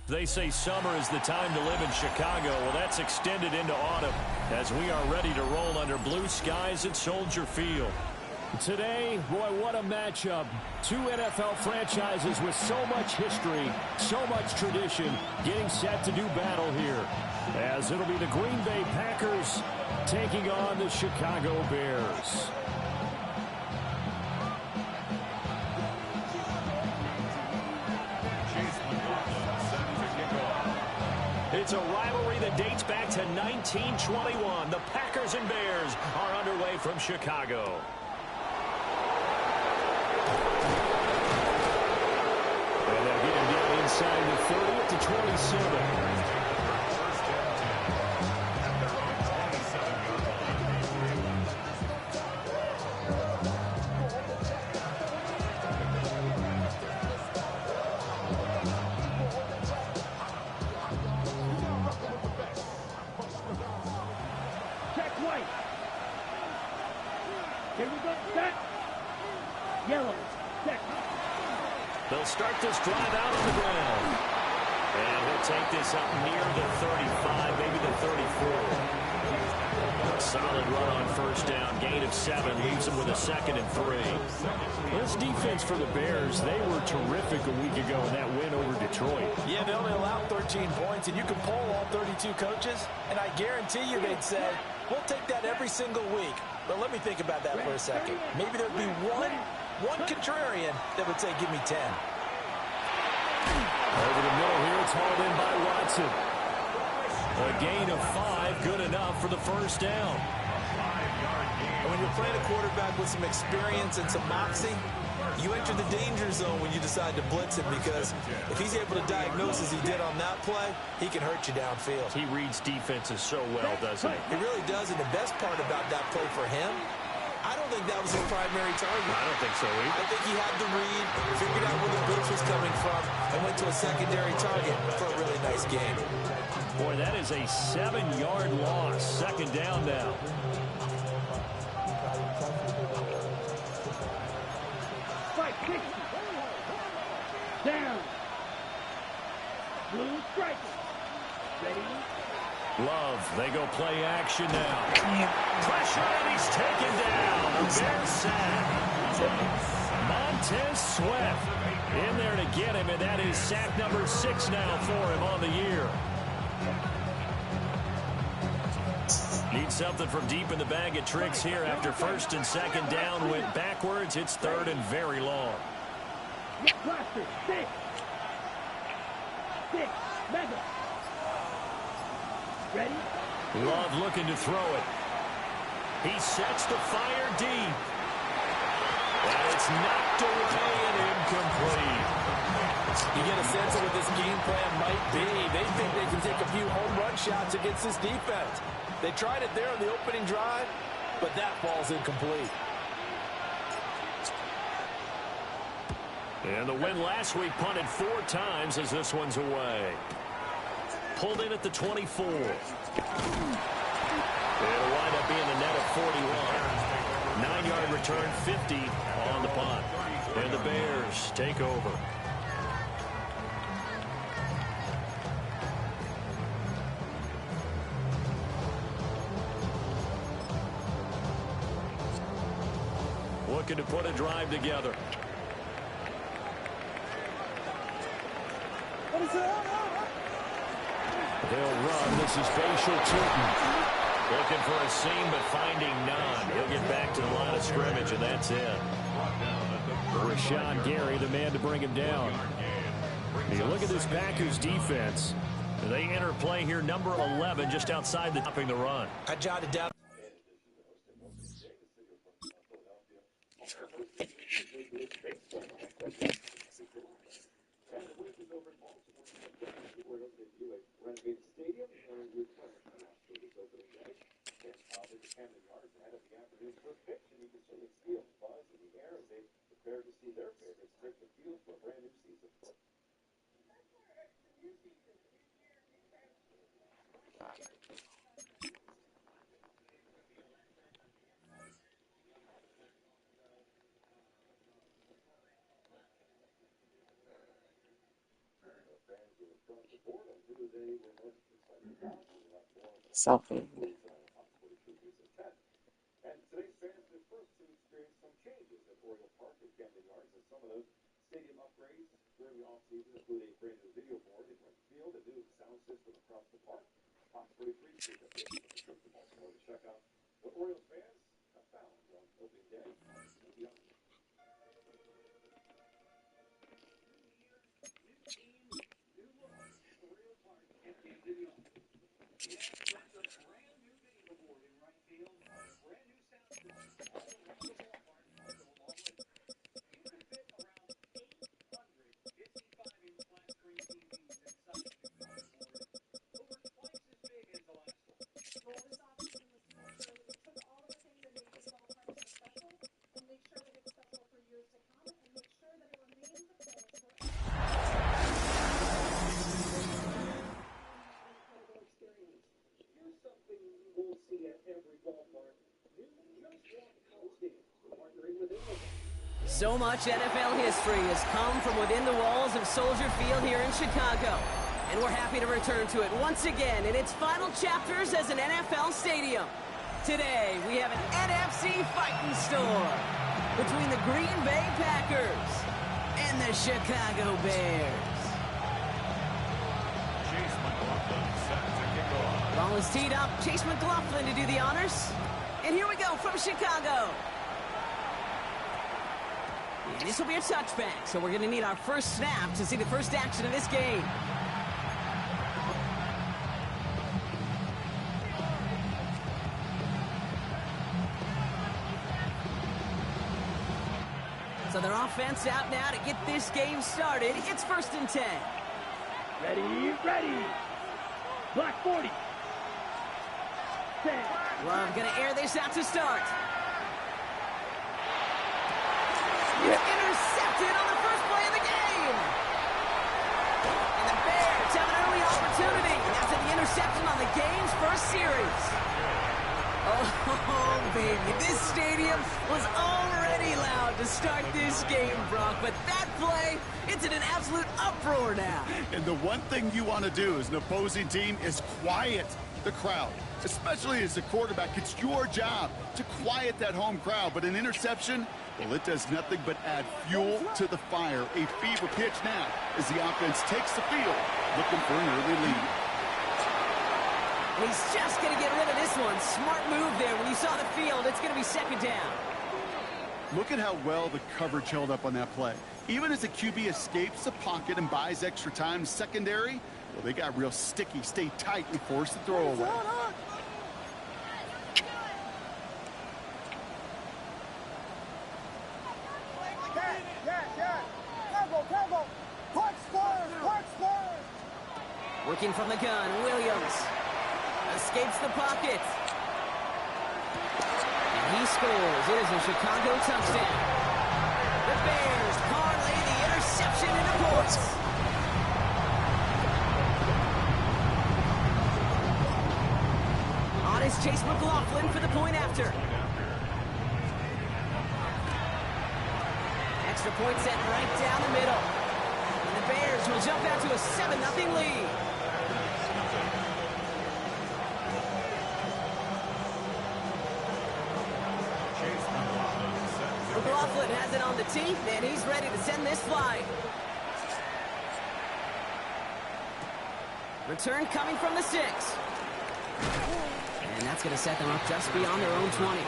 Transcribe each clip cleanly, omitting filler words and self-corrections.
They say summer is the time to live in Chicago. Well, that's extended into autumn as we are ready to roll under blue skies at Soldier Field. Today, boy, what a matchup. Two NFL franchises with so much history, so much tradition, getting set to do battle here. As it'll be the Green Bay Packers taking on the Chicago Bears. It's a rivalry that dates back to 1921. The Packers and Bears are underway from Chicago. And they'll get him down inside the 30 at the 27. They'll start this drive out on the ground. And he'll take this up near the 35, maybe the 34. A solid run on first down. Gain of 7 leaves him with a 2nd and 3. This defense for the Bears, they were terrific a week ago in that win over Detroit. Yeah, they only allowed 13 points, and you can poll all 32 coaches, and I guarantee you they'd say, we'll take that every single week. But let me think about that for a second. Maybe there'd be one contrarian that would say, give me 10. Over the middle here, it's hauled in by Watson. A gain of 5, good enough for the first down. And when you're playing a quarterback with some experience and some moxie, you enter the danger zone when you decide to blitz him, because if he's able to diagnose as he did on that play, he can hurt you downfield. He reads defenses so well, doesn't he? He really does, and the best part about that play for him, I don't think that was his primary target. I don't think so either. I think he had the read, figured out where the blitz was coming from, and went to a secondary target for a really nice game. Boy, that is a 7-yard loss. 2nd down now. Down. Blue strike. Ready? Love, they go play action now. Pressure, and he's taken down. A Bears sack. Montez Sweat in there to get him, and that is sack number 6 now for him on the year. Need something from deep in the bag of tricks here after 1st and 2nd down went backwards. It's 3rd and very long. Cluster, 6. 6. Mega. Ready? Love looking to throw it. He sets the fire deep. And it's knocked away and incomplete. You get a sense of what this game plan might be. They think they can take a few home run shots against this defense. They tried it there on the opening drive, but that ball's incomplete. And the win last week punted 4 times as this one's away. Pulled in at the 24. It'll wind up being a net of 41. 9-yard return, 50 on the punt. And the Bears take over. Looking to put a drive together. They'll run. This is Facial Tootin. Looking for a seam, but finding none. He'll get back to the line of scrimmage, and that's it. Rashawn Gary, the man to bring him down. You look at this Packers defense. They enter play here, number 11, just outside the topping the run. I jotted down. Selfie. So much NFL history has come from within the walls of Soldier Field here in Chicago. And we're happy to return to it once again in its final chapters as an NFL stadium. Today, we have an NFC fighting storm between the Green Bay Packers and the Chicago Bears. Chase McLaughlin set to kick off. Ball is teed up. Chase McLaughlin to do the honors. And here we go from Chicago. And this will be a touchback, so we're going to need our first snap to see the first action of this game. So their offense out now to get this game started. It's 1st and 10. Ready, ready. Black 40. Set. Love going to air this out to start. Intercepted on the first play of the game. And the Bears have an early opportunity after the interception on the game's first series. Oh, baby, this stadium was already loud to start this game, Brock, but that play, it's in an absolute uproar now. And the one thing you want to do as an opposing team is quiet the crowd, especially as a quarterback. It's your job to quiet that home crowd, but an interception, well, it does nothing but add fuel to the fire. A fever pitch now as the offense takes the field, looking for an early lead. And he's just going to get rid of this one. Smart move there. When you saw the field, it's going to be 2nd down. Look at how well the coverage held up on that play. Even as the QB escapes the pocket and buys extra time secondary, well, they got real sticky. Stay tight and force the throw away. Working from the gun, Williams escapes the pocket. And he scores. It is a Chicago touchdown. The Bears parlay the interception into points. On is Chase McLaughlin for the point after. Extra point set right down the middle. And the Bears will jump out to a 7-0 lead. McLaughlin has it on the tee, and he's ready to send this flying. Return coming from the 6. And that's going to set them up just beyond their own 20.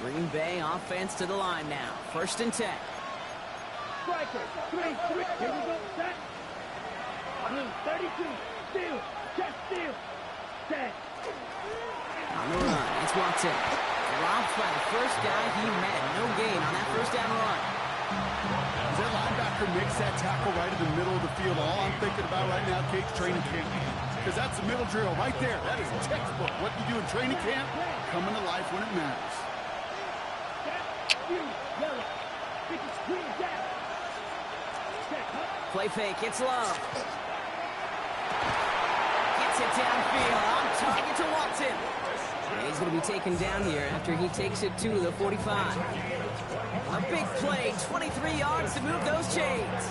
Green Bay offense to the line now. 1st and 10. Striker. 3. Here we go. Set. Blue 32. Steal. Just steal. Set. On the run, it's Watson. Dropped by the first guy he met. No gain on that first down run. As that linebacker makes that tackle right in the middle of the field, all I'm thinking about right now, Kate's training camp. Because that's the middle drill right there. That is textbook. What you do in training camp, coming to life when it matters. Play fake, it's Love. Gets it downfield, on target to Watson. And he's going to be taken down here after he takes it to the 45. A big play, 23 yards to move those chains.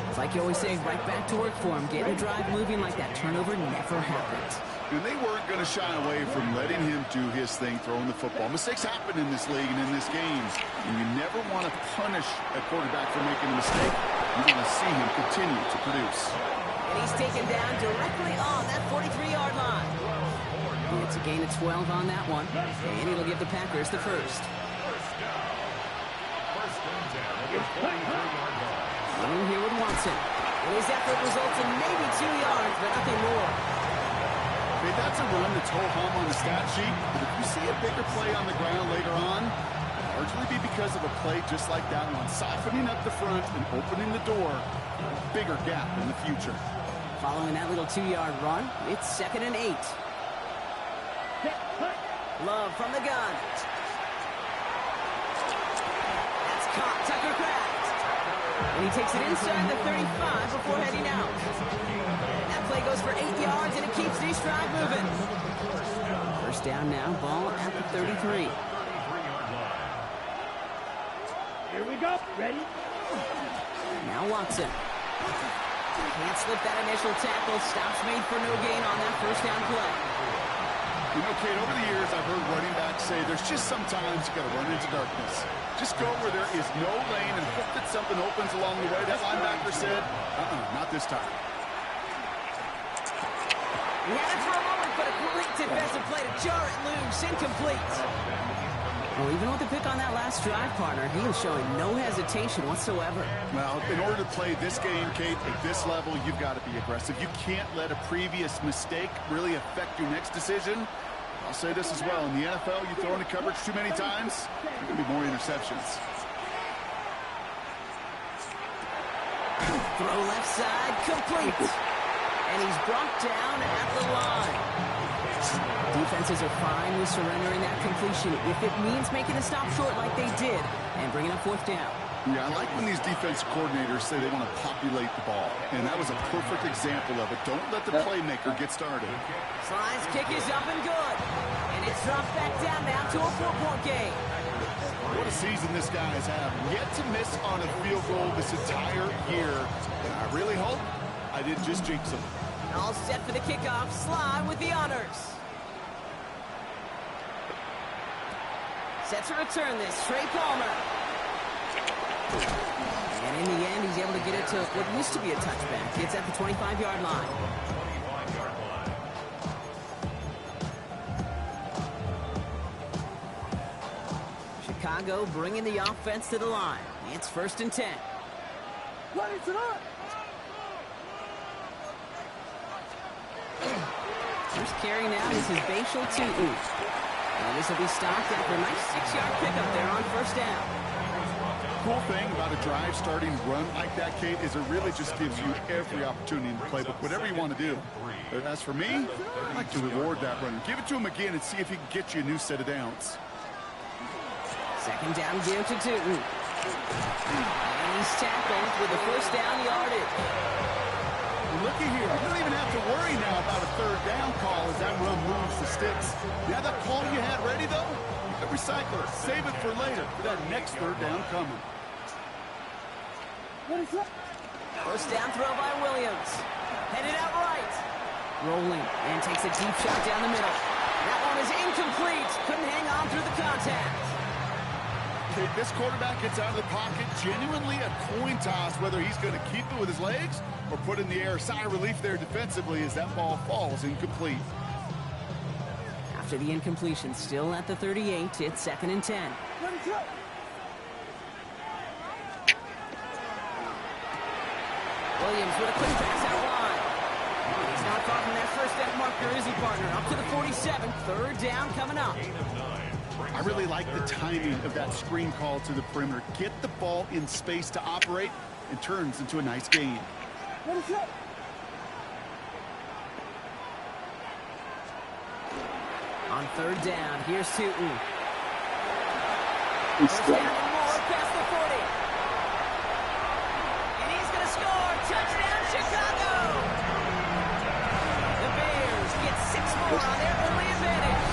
It's like you always say, right back to work for him. Getting the drive moving like that turnover never happened. And they weren't going to shy away from letting him do his thing, throwing the football. Mistakes happen in this league and in this game. And you never want to punish a quarterback for making a mistake. You want to see him continue to produce. And he's taken down directly on that 43-yard line. It's a gain of 12 on that one. And it'll give the Packers the first. Running here with Watson. And his effort results in maybe 2 yards, but nothing more. Okay, that's a run that's ho-hum on the stat sheet, but if you see a bigger play on the ground later on, it'll largely be because of a play just like that one, softening up the front and opening the door, a bigger gap in the future. Following that little 2-yard run, it's 2nd and 8. Love from the gun. That's caught, Tucker Kraft. And he takes it inside the 35 before heading out. That play goes for 8 yards, and it keeps this drive moving. First down now, ball at the 33. Here we go. Ready? Now Watson. Can't slip that initial tackle. Stops made for no gain on that first down play. You know, Kate, over the years, I've heard running backs say there's just sometimes you got to run into darkness. Just go where there is no lane and hope that something opens along the way. That linebacker said, not this time. He had it for a moment, but a great defensive play to jar it loose. Incomplete. Well, even with the pick on that last drive, partner, he was showing no hesitation whatsoever. Well, in order to play this game, Kate, at this level, you've got to be aggressive. You can't let a previous mistake really affect your next decision. I'll say this as well. In the NFL, you throw into coverage too many times, there can be more interceptions. Throw left side, complete. And he's brought down at the line. Defenses are fine with surrendering that completion if it means making a stop short like they did and bringing up 4th down. Yeah, I like when these defense coordinators say they want to populate the ball. And that was a perfect example of it. Don't let the playmaker get started. Slide's kick is up and good. And it's dropped back down now to a 4-point game. What a season this guy has had. Yet to miss on a field goal this entire year. And I really hope I didn't just jinx him. All set for the kickoff. Slide with the honors. Set to return this. Trey Palmer. And in the end, he's able to get it to what used to be a touchback. It's at the 25-yard line. Chicago bringing the offense to the line. It's 1st and 10. What is it on? First carry now is his Bashal Tutu. And this will be stopped after a nice 6-yard pickup there on 1st down. Cool thing about a drive starting run like that, Kate, is it really just gives you every opportunity in the playbook, whatever you want to do. But as for me, I like to reward that runner. Give it to him again and see if he can get you a new set of downs. 2nd down give to Tutu. And he's tackled with the 1st down yardage. Looky here, you don't even have to worry now about a 3rd down call as that run moves the sticks. You have that call you had ready, though? Recycle it. Save it for later for that next 3rd down coming. What is that? 1st down throw by Williams. Headed out right. Rolling and takes a deep shot down the middle. That one is incomplete. Couldn't hang on through the contact. Okay, this quarterback gets out of the pocket. Genuinely a coin toss whether he's going to keep it with his legs or put in the air. Sigh of relief there defensively as that ball falls incomplete. After the incompletion, still at the 38, it's 2nd and 10. Williams with a quick pass out wide. And he's not far from that 1st down marker, is he, partner? Up to the 47, 3rd down coming up. I really like the timing of that screen call to the perimeter. Get the ball in space to operate and turns into a nice gain. What is that? On 3rd down, here's Tutu. 1st down and more past the 40. And he's going to score. Touchdown, Chicago. The Bears get 6 more on their early advantage.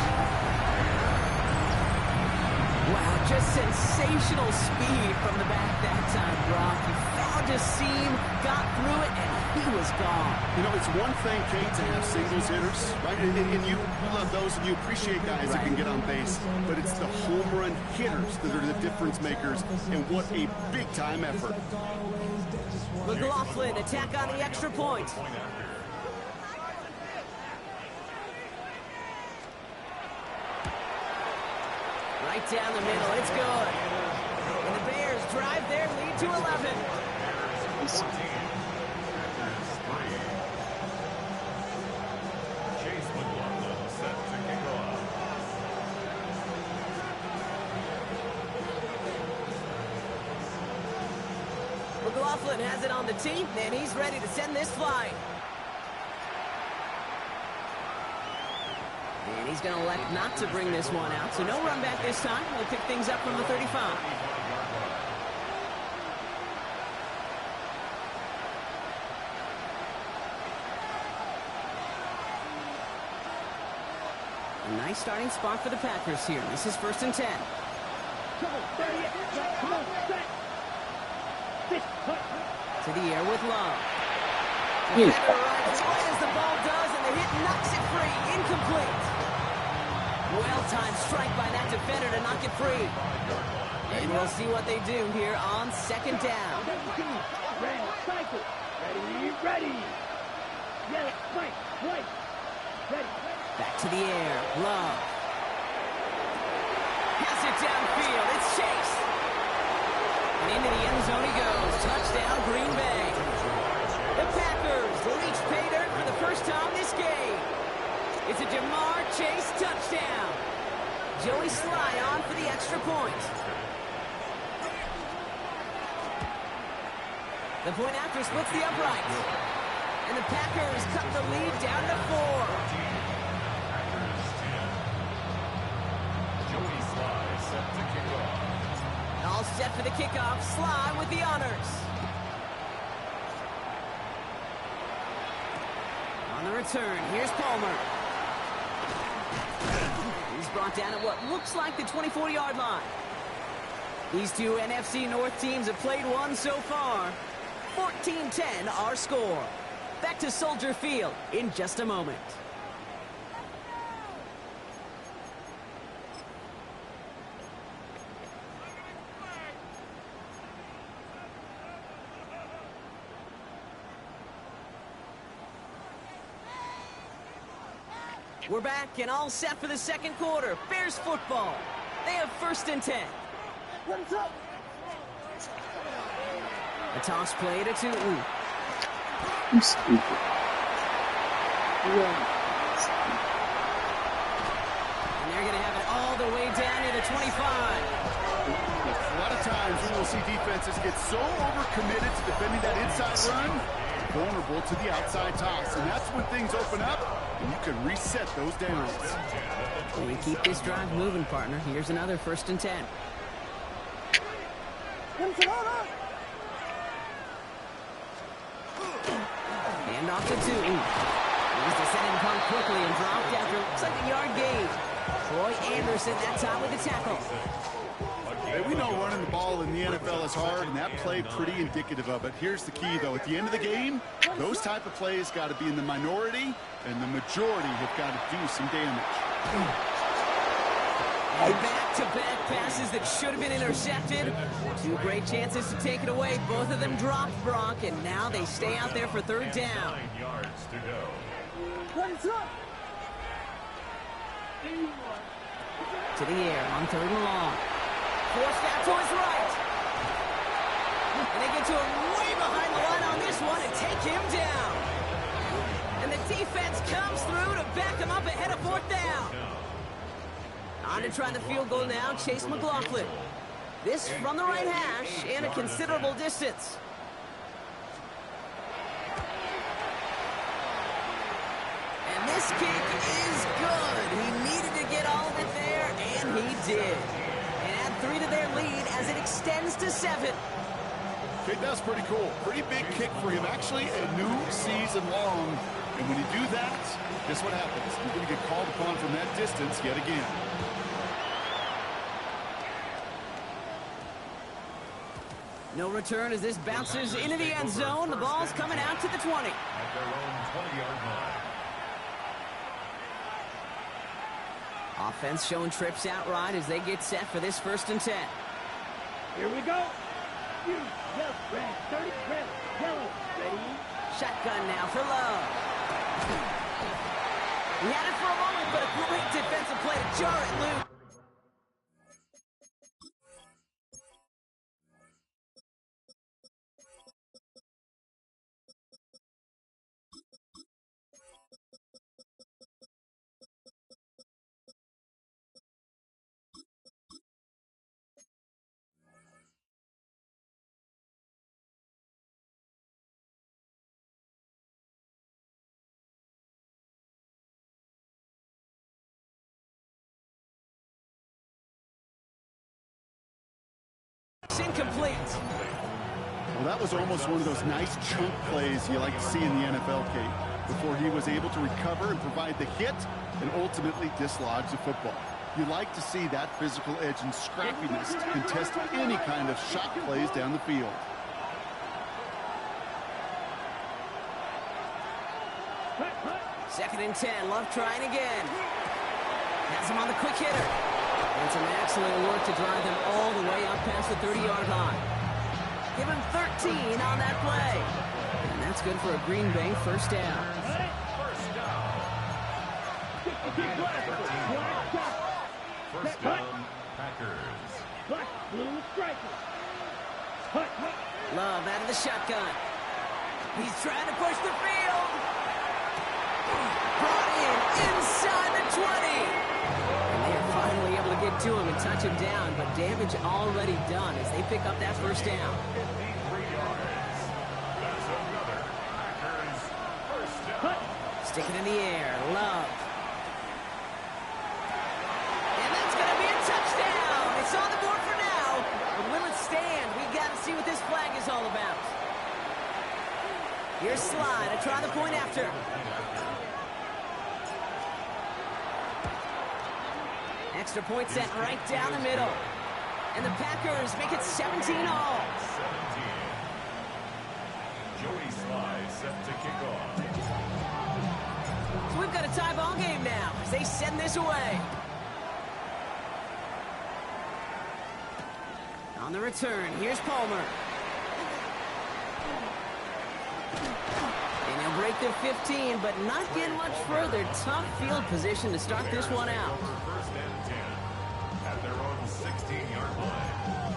Sensational speed from the back that time, Brock. He found a seam, got through it, and he was gone. You know, it's one thing, Kate, to have singles hitters, right? And you love those, and you appreciate guys that can get on base. But it's the home run hitters that are the difference makers, and what a big-time effort. McLaughlin attack on the extra point. Right down the middle, it's good. And the Bears drive their lead to 11. Chase McLaughlin set to kick off. McLaughlin has it on the tee, and he's ready to send this flying. And he's going to elect not to bring this one out, so no run back this time. He'll pick things up from the 35. A nice starting spot for the Packers here. This is 1st and 10. Come on, 30. Come on, set. To the air with Love. The defender arrives right as the ball does, and the hit knocks it free. Incomplete. Well-timed strike by that defender to knock it free. And we'll see what they do here on 2nd down. Ready, cycle. Ready. Yeah, fight, right. Ready. Back to the air. Love. Has it downfield. It's Chase. And into the end zone he goes. Touchdown, Green Bay. The Packers reach pay dirt for the first time this game. It's a Jamar Chase touchdown. Joey Sly on for the extra point. The point after splits the upright. And the Packers cut the lead down to 4. Joey Sly set to kick off. All set for the kickoff. Sly with the honors. On the return, here's Palmer. He's brought down at what looks like the 24-yard line. These two NFC North teams have played one so far. 14-10 our score. Back to Soldier Field in just a moment. We're back and all set for the second quarter. Bears football. They have 1st and 10. What's up? A toss play to Tootin. I'm stupid. And they're going to have it all the way down to the 25. A lot of times we will see defenses get so overcommitted to defending that inside run, vulnerable to the outside toss. And that's when things open up, and you can reset those downs. And we keep this drive moving, partner. Here's another 1st and 10. Hand off to Tootin. He's to send him punt quickly and dropped after looks like a yard gain. Troy Anderson that time with the tackle. Hey, we know running the ball in the NFL is hard, and that play pretty indicative of it. Here's the key, though. At the end of the game, those type of plays got to be in the minority, and the majority have got to do some damage. Back-to-back passes that should have been intercepted. 2 great chances to take it away. Both of them dropped, Brock, and now they stay out there for 3rd down. 9 yards to go. What's up? To the air on 3rd and long. Forced out to his right. And they get to him way behind the line on this one and take him down. And the defense comes through to back him up ahead of 4th down. On to try the field goal now, Chase McLaughlin. This from the right hash and a considerable distance. And this kick is good. He needed to get all of it there, and he did. And add 3 to their lead as it extends to 7. Okay, that's pretty cool. Pretty big kick for him. Actually, a new season long. And when you do that, guess what happens? You're going to get called upon from that distance yet again. No return as this bounces into the end zone. The ball's coming out to the 20. At their own 20-yard line. Offense showing trips out right as they get set for this 1st and 10. Here we go. You just red, 30, red, yellow, ready? Shotgun now for Love. He had it for a moment, but a great defensive play to jar it loose. Incomplete. Well, that was almost one of those nice chunk plays you like to see in the NFL, Kate, before he was able to recover and provide the hit and ultimately dislodge the football. You like to see that physical edge and scrappiness to contest any kind of shot plays down the field. Second and 10. Love trying again. Has him on the quick hitter. And some excellent work to drive them all the way up past the 30-yard line. Give him 13 on that play. And that's good for a Green Bay 1st down. First down, Packers. Black, blue, striker. Love out of the shotgun. He's trying to push the field. Brought in inside the 20. And they are finally able to get to him and touch him down, but damage already done as they pick up that 1st down. 53 yards. That's another Packers first down. Stick it in the air. Love. And that's going to be a touchdown. It's on the board for now. But will it stand? We got to see what this flag is all about. Here's Slide to try the point after. Extra point set right down the middle. And the Packers make it 17 all. 17. Joey Slye set to kick off. So we've got a tie ball game now as they send this away. On the return, here's Palmer. And he'll break the 15, but not get much further. Tough field position to start this one out. First and 10 at their own 16-yard line.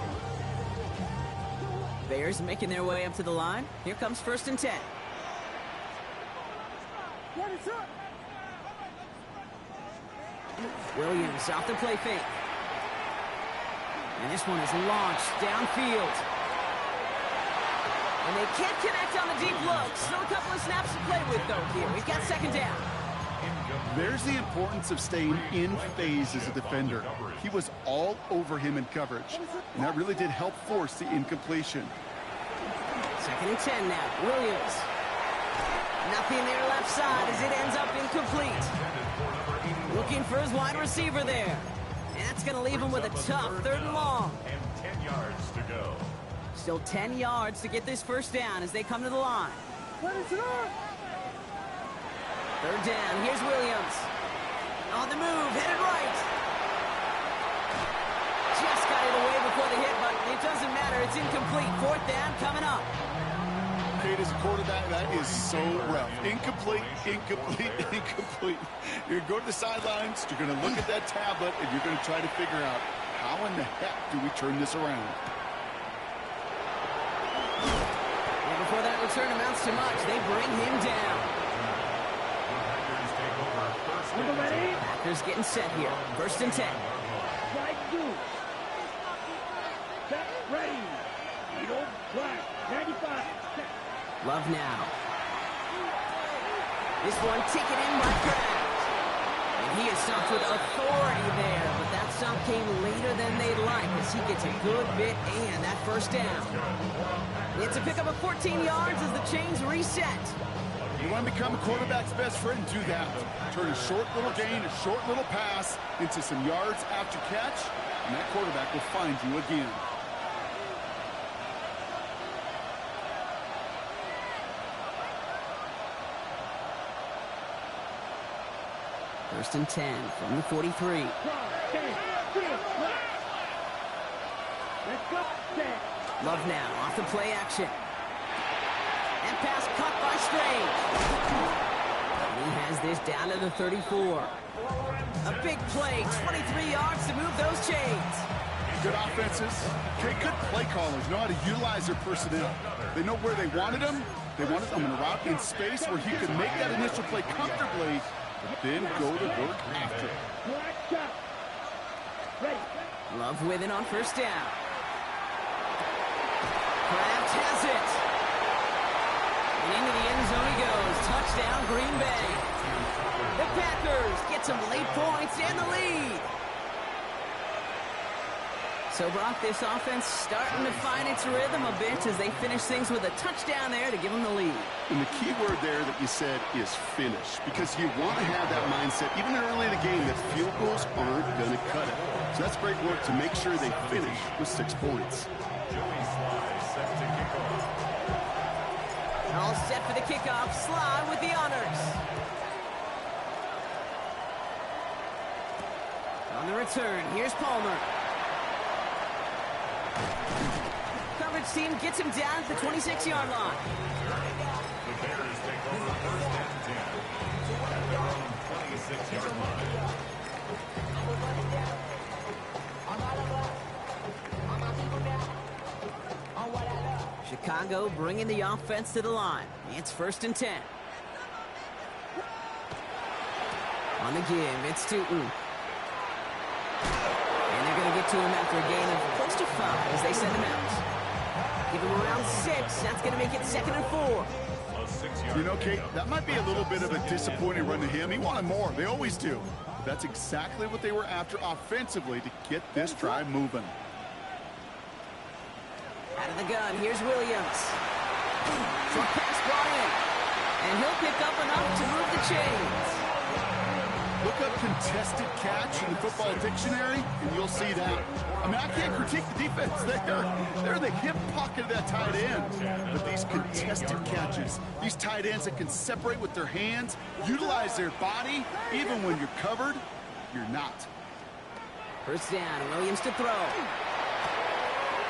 Bears making their way up to the line. Here comes 1st and 10. Williams off the play fake. And this one is launched downfield. And they can't connect on the deep look. Still a couple of snaps to play with, though, here. We've got 2nd down. There's the importance of staying in phase as a defender. He was all over him in coverage, and that really did help force the incompletion. 2nd and 10 now. Williams. Nothing there left side as it ends up incomplete. Looking for his wide receiver there. And that's going to leave him with a tough 3rd and long. And 10 yards to go. Still 10 yards to get this 1st down as they come to the line. 3rd down. Here's Williams. On the move. Headed right. Just got it away before the hit, but it doesn't matter. It's incomplete. 4th down coming up. Kate, as a quarterback, that is so rough. Incomplete, incomplete, incomplete. You're going to go to the sidelines, you're going to look at that tablet, and you're going to try to figure out how in the heck do we turn this around. And before that return amounts to much, they bring him down. Packers take over first and 10. Packers getting set here. 1st and 10. Slide two. Set, ready. Eagle, black, 95. Set. Love now. This one taken in by Kraft. And he is stopped with authority there, but that stop came later than they'd like as he gets a good bit and that 1st down. It's a pickup of 14 yards as the chains reset. You want to become a quarterback's best friend? Do that. Turn a short little gain, a short little pass into some yards after catch, and that quarterback will find you again. First and 10 from the 43. Let's go. Set. Love now off the play action. And pass caught by Strange. And he has this down to the 34. A big play, 23 yards to move those chains. Good offenses. Okay, good play callers know how to utilize their personnel. They know where they wanted them. They wanted them in a route in space where he could make that initial play comfortably, but then go to work after it. Love with it on first down. Kraft has it. And into the end zone he goes. Touchdown, Green Bay. The Packers get some late points and the lead. So, Brock, this offense starting to find its rhythm a bit as they finish things with a touchdown there to give them the lead. And the key word there that you said is finish, because you want to have that mindset, even early in the game, that field goals aren't going to cut it. So that's great work to make sure they finish with 6 points. All set for the kickoff. Sly with the honors. On the return, here's Palmer. Coverage team gets him down at the 26-yard line. The Bears take over first and 10 at their own 26-yard line. Chicago bringing the offense to the line. It's first and 10. On the give, it's Tootin. And they're going to get to him after a gain of close to 5 as they send him out. Give him around 6. That's going to make it 2nd and 4. You know, Kate, that might be a little bit of a disappointing run to him. He wanted more. They always do. But that's exactly what they were after offensively to get this drive moving. Out of the gun, here's Williams. Short pass brought in. And he'll pick up enough to move the chains. Look up contested catch in the football dictionary, and you'll see that. I mean, I can't critique the defense. They're in the hip pocket of that tight end. But these contested catches, these tight ends that can separate with their hands, utilize their body, even when you're covered, you're not. First down, Williams to throw.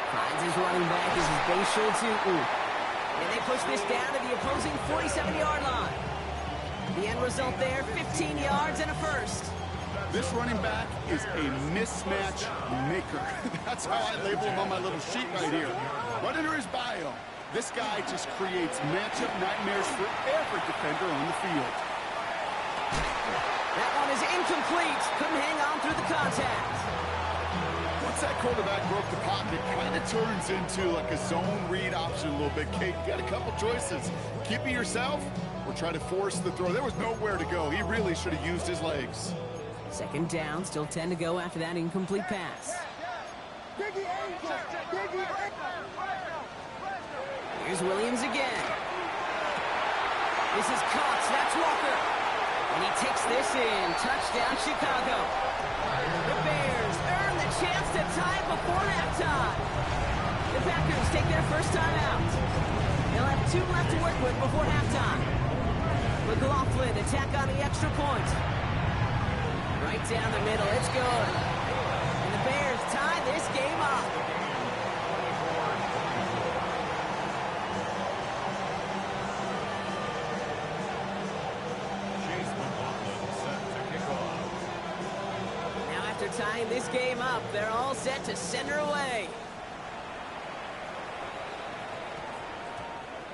Finds his running back as his base shield Tootin. And they push this down to the opposing 47-yard line. The end result there, 15 yards and a first. This running back is a mismatch maker. That's how I label him on my little sheet right here. Right under his bio, this guy just creates matchup nightmares for every defender on the field. That one is incomplete. Couldn't hang on through the contact. Once that quarterback broke the pocket, kind of turns into like a zone read option a little bit. Kate, you got a couple choices. Keep it yourself or try to force the throw. There was nowhere to go. He really should have used his legs. Second down, still 10 to go after that incomplete pass. Here's Williams again. This is caught. That's Walker. And he takes this in. Touchdown, Chicago. The Bears earn the chance to tie before halftime. The Packers take their first time out. They'll have 2 left to work with before halftime. McLaughlin attack on the extra point. Right down the middle. It's good. And the Bears tie this game up. Now after tying this game up, they're all set to send her away.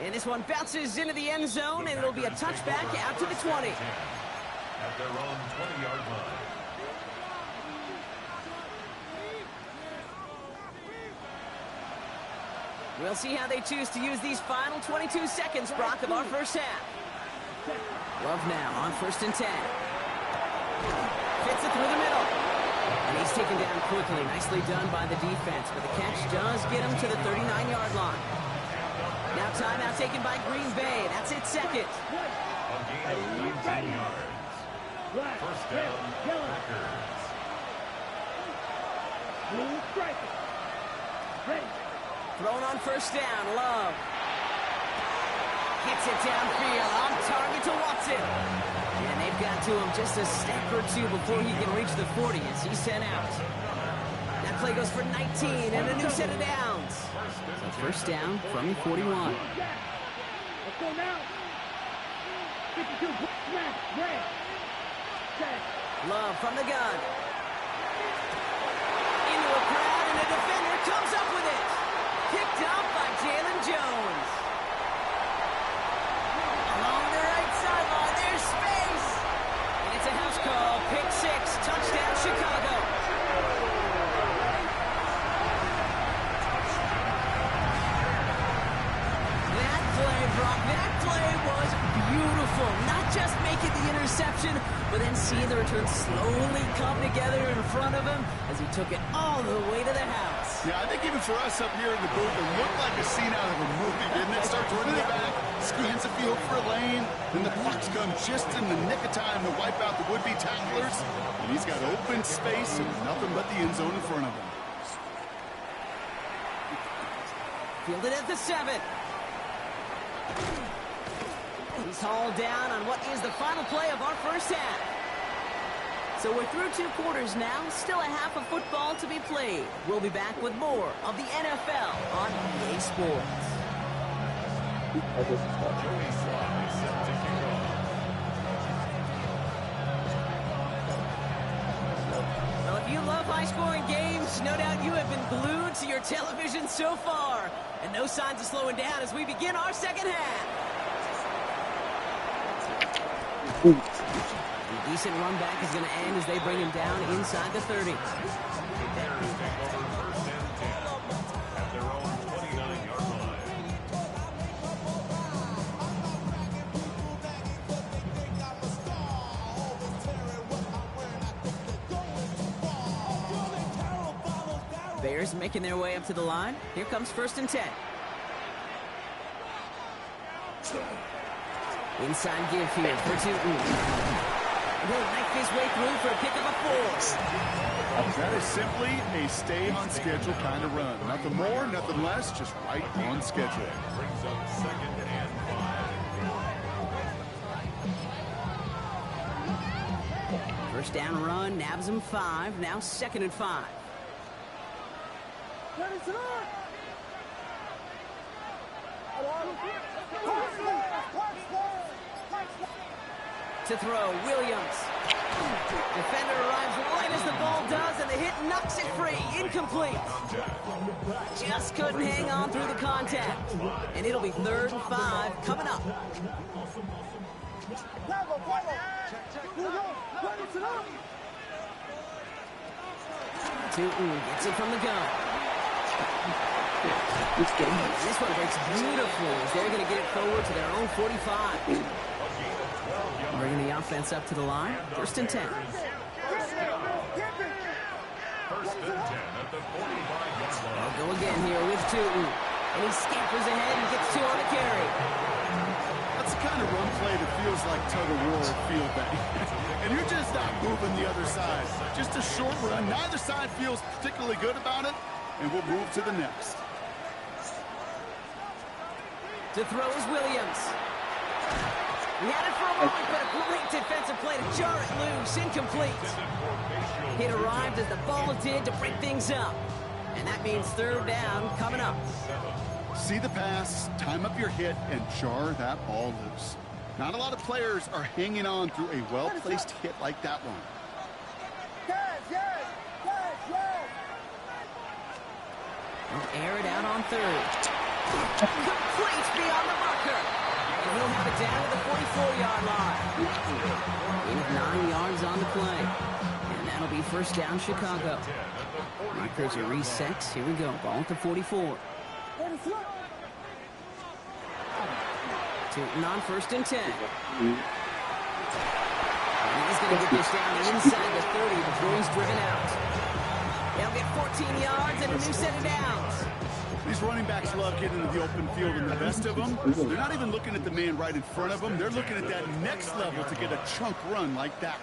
And this one bounces into the end zone, and it'll be a touchback out to the 20. At their own 20-yard line. We'll see how they choose to use these final 22 seconds, Brock, of our first half. Love now on first and 10. Fits it through the middle. And he's taken down quickly. Nicely done by the defense, but the catch does get him to the 39-yard line. Now timeout taken by Green Bay. That's its second. A gain of 19 yards. First down, Packers. Blue striker. Ready. Thrown on first down, Love. Gets it downfield, on target to Watson. And they've got to him just a step or two before he can reach the 40 as he's sent out. That play goes for 19 and a new set of downs. So first down from the 41. Let's go now. 52, smash, red. Set. Love from the gun. Into a crowd, and a defender comes up with it. Picked up by Jalen Jones. Along the right sideline, there's space. And it's a house call. Pick 6, touchdown Chicago. That play, Brock, that play was beautiful. Not just making the interception, but then seeing the return slowly come together in front of him as he took it all the way to the house. Yeah, I think even for us up here in the booth, it looked like a scene out of a movie, didn't it? Starts running it back, scans the field for a lane, then the clocks come just in the nick of time to wipe out the would-be tacklers. And he's got open space and nothing but the end zone in front of him. Fielded at the 7. He's hauled down on what is the final play of our first half. So we're through 2 quarters now, still a half of football to be played. We'll be back with more of the NFL on EA Sports. Joey Slye set to kick off. Well, if you love high-scoring games, no doubt you have been glued to your television so far. And no signs of slowing down as we begin our second half. The decent run back is going to end as they bring him down inside the 30. The Bears take over first and 10 at their own 29-yard line. Bears making their way up to the line. Here comes first and 10. Inside give here for Tootin. He'll knife his way through for a pick of a 4. That is simply a stay-on-schedule kind of run. Nothing more, nothing less, just right on schedule. Brings up second and 5. First down run, nabs him 5. Now second and 5. To throw, Williams. Defender arrives right as the ball does, and the hit knocks it free. Incomplete. Just couldn't hang on through the contact. And it'll be 3rd and 5 coming up. Tootin gets it from the gun. This one breaks beautifully as they're going to get it forward to their own 45. Bringing the offense up to the line. First and 10. First and 10 at the 45-yard line. They'll go again here with Tootin. And he scampers ahead and gets 2 on the carry. That's the kind of run play that feels like tug-of-war at field day. And you're just not moving the other side. Just a short run. Neither side feels particularly good about it. And we'll move to the next. To throw is Williams. He had it for a moment, but a great defensive play to jar it loose. Incomplete. It arrived as the ball did to break things up. And that means 3rd down coming up. See the pass, time up your hit, and jar that ball loose. Not a lot of players are hanging on through a well-placed hit like that one. He'll air it out on 3rd. Complete beyond the marker. And he'll have it down to the 44-yard line. In at 9 yards on the play. And that'll be first down Chicago. Markers are reset. Here we go. Ball at the 44. Tootin on first and 10. And he's going to get this down inside the 30 before he's driven out. They'll get 14 yards and a new set of downs. These running backs love getting into the open field, and the best of them, they're not even looking at the man right in front of them. They're looking at that next level to get a chunk run like that.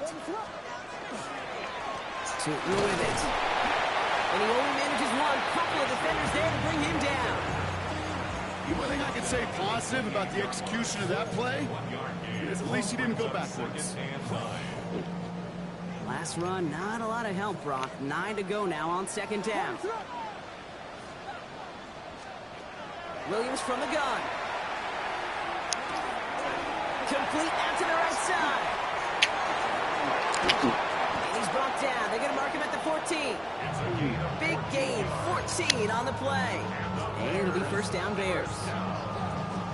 Tootin with it. And he only manages one. Couple of defenders there to bring him down. The only thing I can say positive about the execution of that play is at least he didn't go backwards. Last run, not a lot of help, Brock. 9 to go now on second down. Williams from the gun. Complete out to the right side. And he's brought down. They're going to mark him at the 14. Big gain, 14 on the play. And it'll be first down Bears.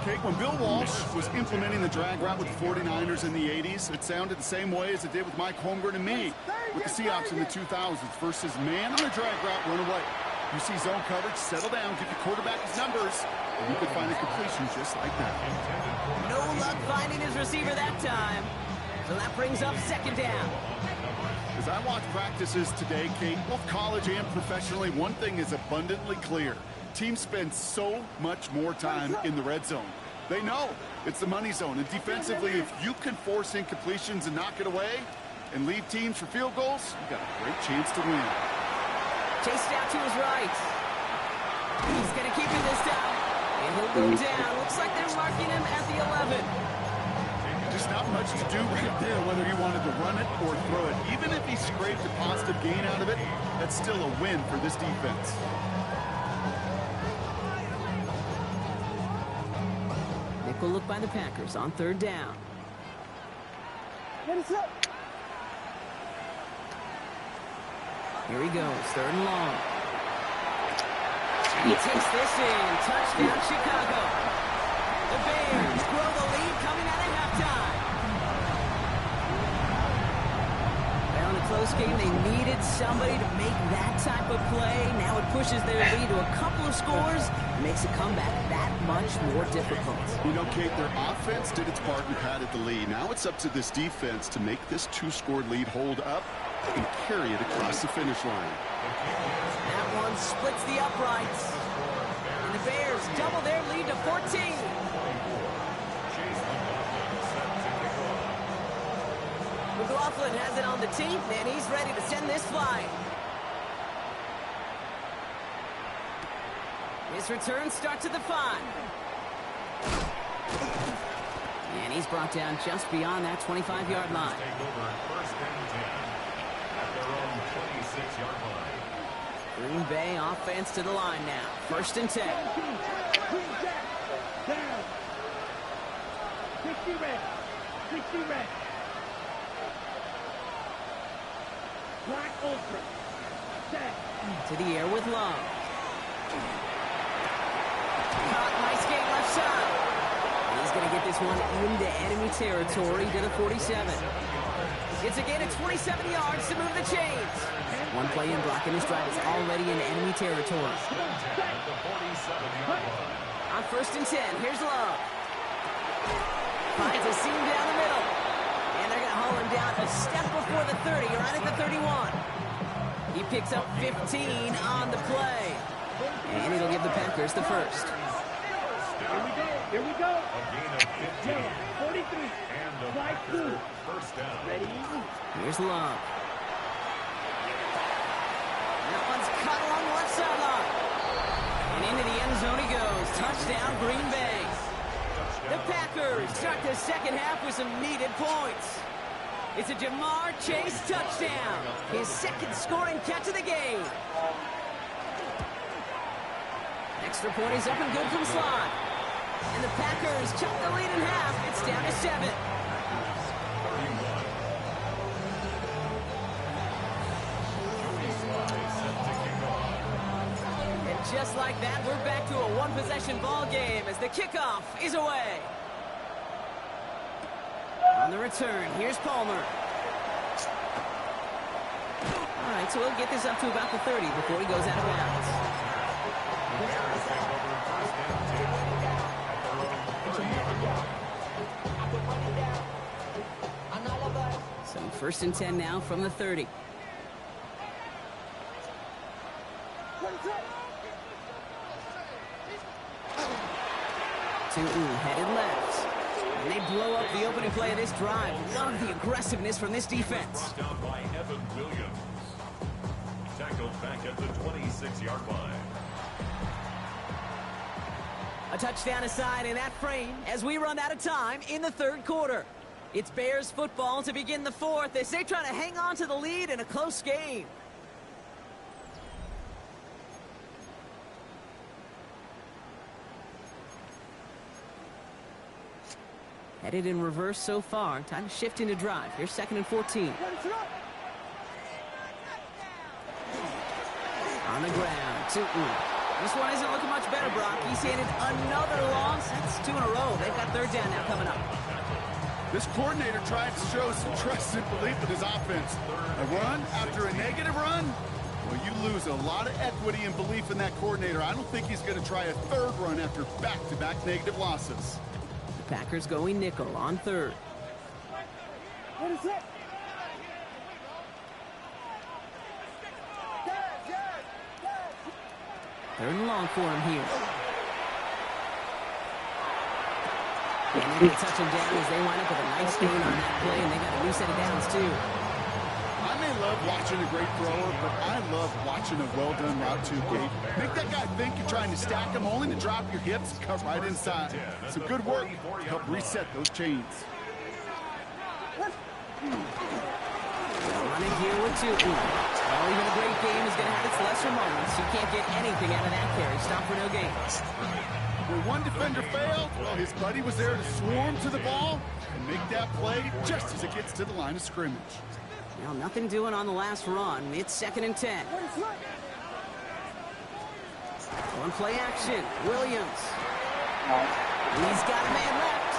Kate, when Bill Walsh was implementing the drag route with the 49ers in the 80s, it sounded the same way as it did with Mike Holmgren and me with the Seahawks in the 2000s. Versus man on a drag route, run away. You see zone coverage, settle down, give your quarterback his numbers, and you could find a completion just like that. No luck finding his receiver that time. So that brings up second down. As I watch practices today, Kate, both college and professionally, one thing is abundantly clear. Teams spend so much more time in the red zone. They know it's the money zone. And defensively, if you can force incompletions and knock it away and lead teams for field goals, you got a great chance to win. Chased out to his right. He's going to keep it this time. And he'll go down. Looks like they're marking him at the 11. Just not much to do right there, whether he wanted to run it or throw it. Even if he scraped a positive gain out of it, that's still a win for this defense. Nickel look by the Packers on third down. Here he goes, third and long. And he takes this in. Touchdown, Chicago. The Bears grow the lead coming out of halftime. Well, in a close game, they needed somebody to make that type of play. Now it pushes their lead to a couple of scores. Makes a comeback that much more difficult. You know, Kate, their offense did its part and padded the lead. Now it's up to this defense to make this two-score lead hold up and carry it across the finish line. That one splits the uprights. And the Bears double their lead to 14. McLaughlin has it on the tee, and he's ready to send this flying. His return starts at the 5. And he's brought down just beyond that 25-yard line. Green Bay offense to the line now. First and 10. Down. 60 red. 60 red. Black Ultra. Set. To the air with Love. Caught, nice game left side. He's going to get this one into enemy territory to the 47. It's a gain of 27 yards to move the chains. One play in, blocking his drive is already in enemy territory. On first and 10, here's Love. Finds a seam down the middle. And they're going to haul him down a step before the 30, right at the 31. He picks up 15 on the play. And it'll give the Packers the first. Here we go. Here we go. Yellow. 43. Flight 2. Ready? Here's Love. That one's cut along the left sideline. And into the end zone he goes. Touchdown, Green Bay. The Packers start the second half with some needed points. It's a Jamar Chase touchdown. His second scoring catch of the game. Extra point is up and good from slot. And the Packers chop the lead in half. It's down to 7. And just like that, we're back to a one-possession ball game as the kickoff is away. On the return, here's Palmer. All right, so we'll get this up to about the 30 before he goes out of bounds. So first and 10 now from the 30. Tootin headed left. And they blow up the opening play of this drive. Love the aggressiveness from this defense. Brought down by Evan Williams. Tackled back at the 26-yard line. A touchdown aside in that frame as we run out of time in the third quarter. It's Bears football to begin the fourth as they try to hang on to the lead in a close game. Headed in reverse so far. Time to shift into drive. Here's 2nd and 14. On the ground. This one isn't looking much better, Brock. He's handed another loss. That's 2 in a row. They've got 3rd down now coming up. This coordinator tried to show some trust and belief in his offense. A run after a negative run? Well, you lose a lot of equity and belief in that coordinator. I don't think he's going to try a 3rd run after back-to-back negative losses. The Packers going nickel on 3rd. What is it? 3rd and long for him here. And they're going to touch him down as they wind up with a nice gain on that play, and they got a new set of downs, too. I may love watching a great thrower, but I love watching a well-done route to Gabe. Make that guy think you're trying to stack him, only to drop your hips and cut right inside. Some good work to help reset those chains. Running here with 2. Well, even a great game is going to have its lesser moments. You can't get anything out of that carry. Stop for no gain. Where one defender failed, well, his buddy was there to swarm to the ball and make that play just as it gets to the line of scrimmage. Well, nothing doing on the last run. It's 2nd and 10. One play action. Williams. He's got a man left.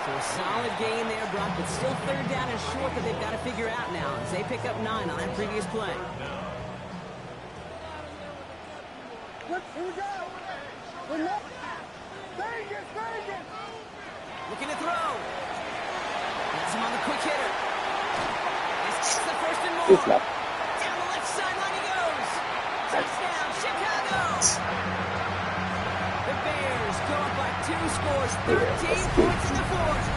So a solid gain there, Brock, but still 3rd down and short that they've got to figure out now as they pick up 9 on that previous play. Here we go. Vegas. Looking to throw. Has him on the quick hitter. It's the 1st and more. Down the left sideline he goes. Touchdown, Chicago. The Bears go up by 2 scores, 13 points in the 4th.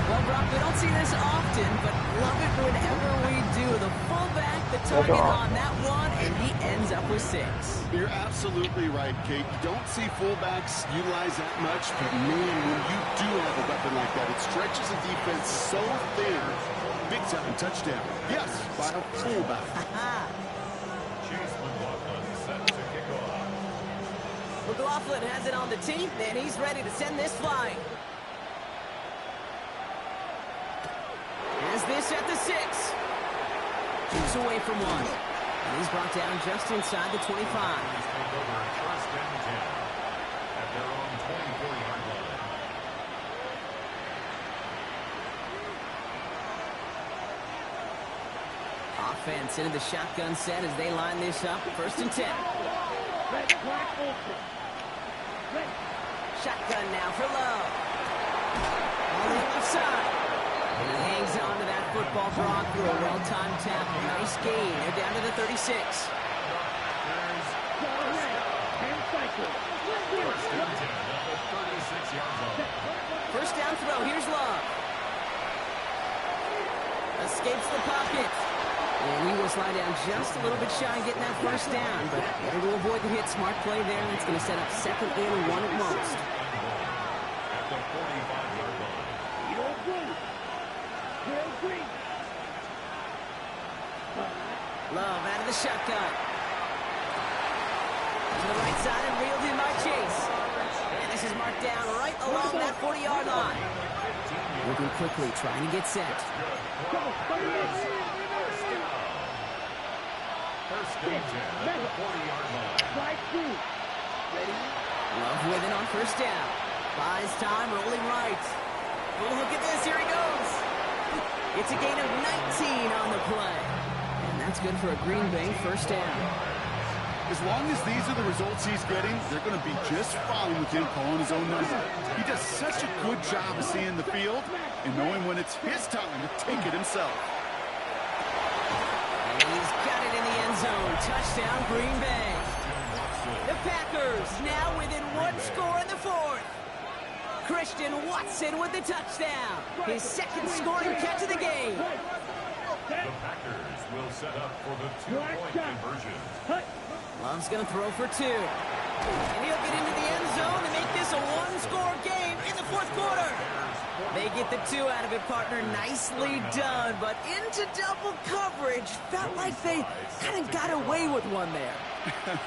Well, Brock, we don't see this often, but love it whenever we do. The fullback, the target on that one, and he ends up with 6. You're absolutely right, Kate. You don't see fullbacks utilize that much, but man, when you do have a weapon like that, it stretches the defense so thin. Big time touchdown. Yes, by a fullback. Chase McLaughlin set to kick off. McLaughlin has it on the tee, and he's ready to send this flying. As this at the 6. Keeps away from 1. And he's brought down just inside the 25. He's take over 1st and 10 at their own 24-yard line. Offense into the shotgun set as they line this up. 1st and 10. Shotgun now for Love. On the left side. And he hangs on to that football, Brock, through a well-timed tackle. Nice gain. They're down to the 36. 1st and 10 at the 36-yard line. 1st down throw. Here's Love. Escapes the pocket. And he will slide down just a little bit shy of getting that 1st down. But able to avoid the hit. Smart play there. That's going to set up 2nd and 1 at most. At the 45-yard line. Love out of the shotgun. To the right side and reeled in by Chase. And this is marked down right along that 40-yard line. Moving quickly, trying to get set. 1st and 10 at the 40-yard line. Love with it on 1st down. Buys time, rolling right. Oh, look at this, here he goes. It's a gain of 19 on the play. And that's good for a Green Bay 1st down. As long as these are the results he's getting, they're going to be just fine with him calling his own number. He does such a good job of seeing the field and knowing when it's his time to take it himself. And he's got it in the end zone. Touchdown, Green Bay. The Packers now within 1 score in the 4th. Christian Watson with the touchdown. His 2nd scoring catch of the game. The Packers will set up for the 2-point conversion. Love's going to throw for 2. And he'll get into the end zone to make this a one-score game in the fourth quarter. They get the 2 out of it, partner. Nicely done. But into double coverage. Felt like they kind of got away with one there.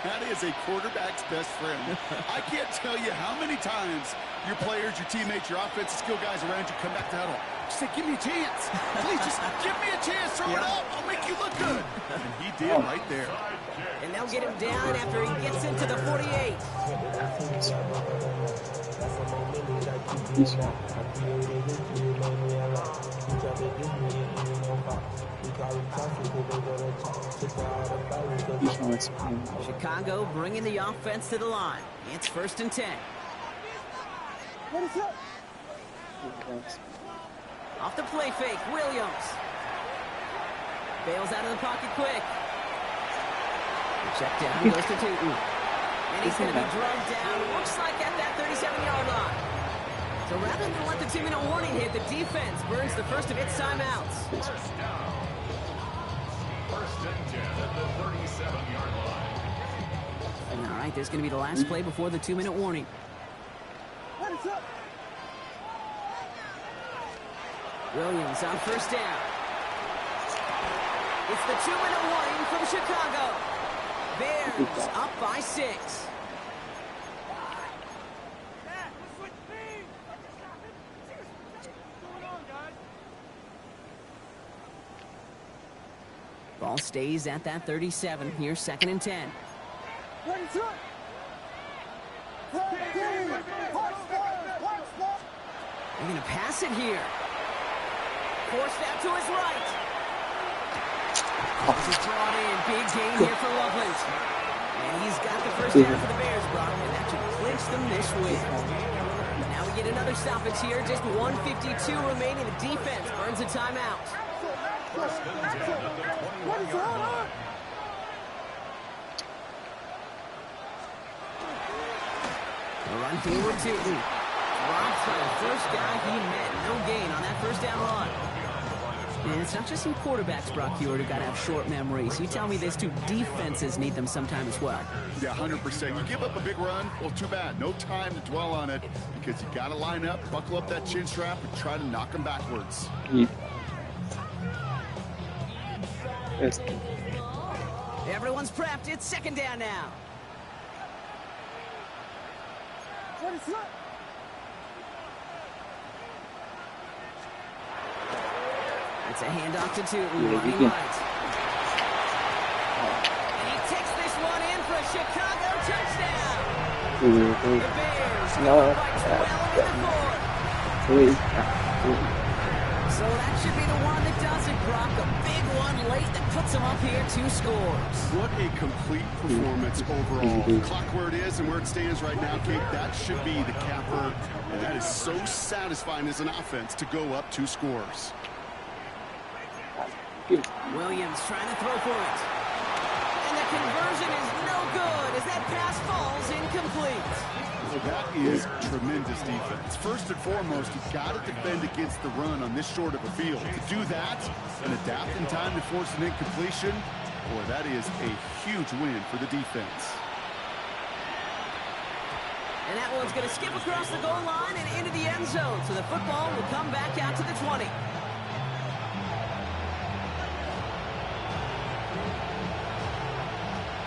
That is a quarterback's best friend. I can't tell you how many times your players, your teammates, your offensive skill guys around you come back to huddle. Just say, give me a chance. Please just give me a chance. Throw it up. I'll make you look good. And he did right there. And they'll get him down after he gets into the 48. Chicago bringing the offense to the line. It's 1st and 10. Off the play fake, Williams. Bails out of the pocket quick. Check down, goes to Tootin. And he's going to be drugged down, looks like at that 37-yard line. So rather than let the 2-minute warning hit, the defense burns the first of its timeouts. First down. 1st and 10 at the 37-yard line. All right, there's going to be the last play before the 2-minute warning. Williams on 1st down. It's the 2-minute warning from Chicago. Bears up by 6. Ball stays at that 37. Here's 2nd and 10. They're going to pass it here. Forced out to his right. This is brought in. Big gain here for Loveland. And he's got the 1st down for the Bears, Brock, and that should clinch them this win. Now we get another stoppage here. Just 1:52 remaining. The defense burns a timeout. 1st and 10 at the 21-yard line. A run forward to Tootin. Drops by the first guy he met. No gain on that 1st down run. And it's not just some quarterbacks, Brock Huard, who got to have short memories. You tell me these 2 defenses need them sometime as well. Yeah, 100%. You give up a big run, well, too bad. No time to dwell on it because you got to line up, buckle up that chin strap, and try to knock them backwards. Yeah. Yes. Everyone's prepped. It's 2nd down now. It's a handoff to Tootin, running right. And he takes this one in for a Chicago touchdown. The Bears go by 12 in the 4th. So that should be the one that does it, Brock. A big one late that puts him up here 2 scores. What a complete performance overall. The clock where it is and where it stands right now, Kate, that should be the capper. And that is so satisfying as an offense to go up 2 scores. Williams trying to throw for it. And the conversion is no good as that pass falls incomplete. That is tremendous defense. First and foremost, you've got to defend against the run on this short of a field. To do that and adapt in time to force an incompletion, boy, that is a huge win for the defense. And that one's going to skip across the goal line and into the end zone. So the football will come back out to the 20.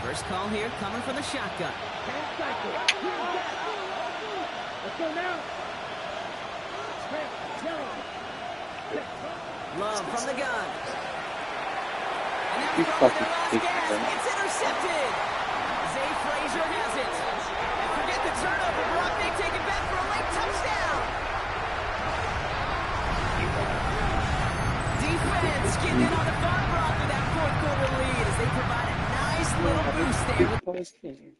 First call here coming from the shotgun. Let's go now. Love from the gun. And now they're throwing their last gas. It's intercepted. Zay Frazier has it. And forget the turnover. Brock, they take it back for a late touchdown. Defense getting in on the far Brock with that 4th quarter lead as they provide a nice little boost there.